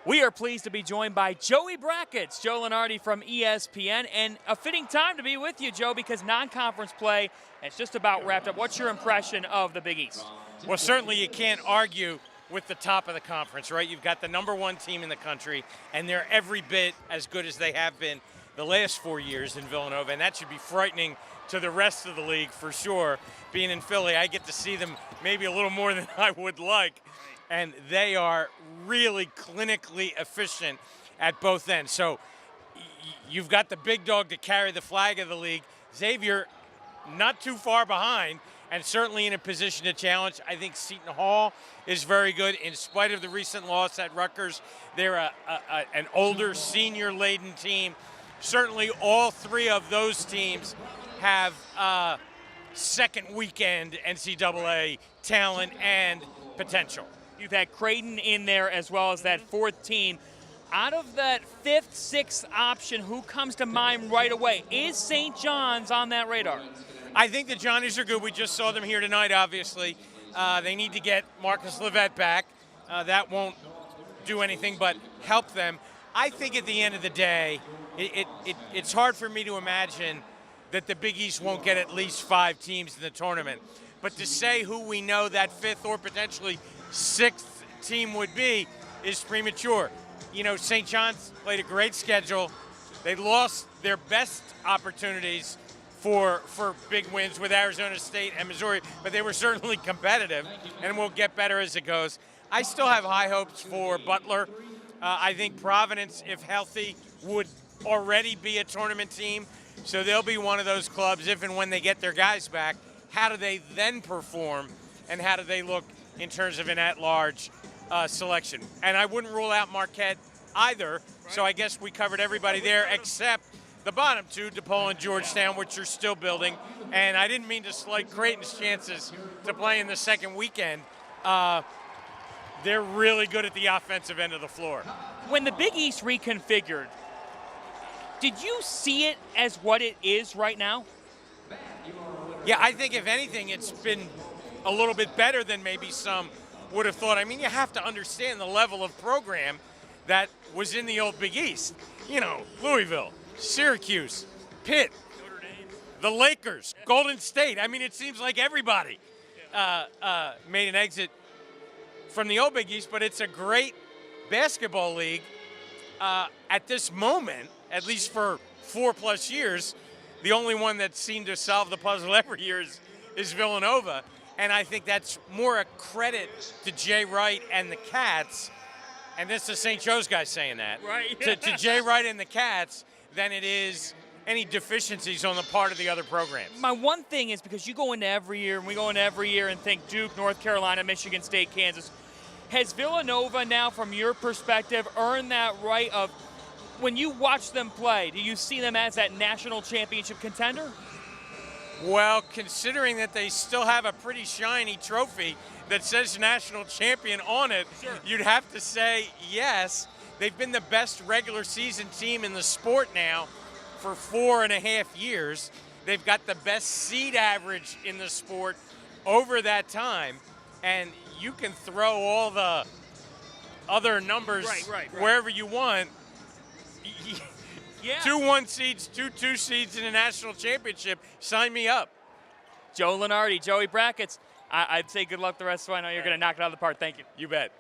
We are pleased to be joined by Joey Brackets, Joe Lunardi from ESPN, and a fitting time to be with you, Joe, because non-conference play is just about wrapped up. What's your impression of the Big East? Well, certainly you can't argue with the top of the conference, right? You've got the #1 team in the country, and they're every bit as good as they have been the last 4 years in Villanova, and that should be frightening to the rest of the league for sure. Being in Philly, I get to see them maybe a little more than I would like, and they are really clinically efficient at both ends. So you've got the big dog to carry the flag of the league. Xavier not too far behind, and certainly in a position to challenge. I think Seton Hall is very good in spite of the recent loss at Rutgers. They're an older, senior-laden team. Certainly all three of those teams have second weekend NCAA talent and potential. You've had Creighton in there as well as that fourth team. Out of that fifth, sixth option, who comes to mind right away? Is St. John's on that radar? I think the Johnnies are good. We just saw them here tonight, obviously. They need to get Marcus Levette back. That won't do anything but help them. I think at the end of the day, it's hard for me to imagine that the Big East won't get at least 5 teams in the tournament. But to say who we know that fifth or potentially sixth team would be is premature. You know, St. John's played a great schedule. They lost their best opportunities for big wins with Arizona State and Missouri, but they were certainly competitive and will get better as it goes. I still have high hopes for Butler. I think Providence, if healthy, would already be a tournament team. So they'll be one of those clubs, if and when they get their guys back. How do they then perform, and how do they look in terms of an at-large selection? And I wouldn't rule out Marquette either, so I guess we covered everybody there except the bottom two, DePaul and Georgetown, which are still building. And I didn't mean to slight Creighton's chances to play in the second weekend. They're really good at the offensive end of the floor. When the Big East reconfigured, did you see it as what it is right now? Yeah, I think if anything, it's been a little bit better than maybe some would have thought. I mean, you have to understand the level of program that was in the old Big East. You know, Louisville, Syracuse, Pitt, the Lakers, Golden State. I mean, it seems like everybody made an exit from the old Big East, but it's a great basketball league at this moment, at least for 4+ years. The only one that seemed to solve the puzzle every year is Villanova. And I think that's more a credit to Jay Wright and the Cats, and this is St. Joe's guy saying that, right? to Jay Wright and the Cats than it is any deficiencies on the part of the other programs. My one thing is, because you go into every year, and we go into every year and think Duke, North Carolina, Michigan State, Kansas. Has Villanova now, from your perspective, earned that right of, when you watch them play, do you see them as that national championship contender? Well, considering that they still have a pretty shiny trophy that says national champion on it, sure, you'd have to say yes. They've been the best regular season team in the sport now for 4.5 years. They've got the best seed average in the sport over that time. And you can throw all the other numbers right. wherever you want. Yeah. 2 1 seeds, 2 seeds in a national championship. Sign me up. Joe Lunardi, Joey Brackets. I'd say good luck the rest of the way. I know you're going to knock it out of the park. Thank you. You bet.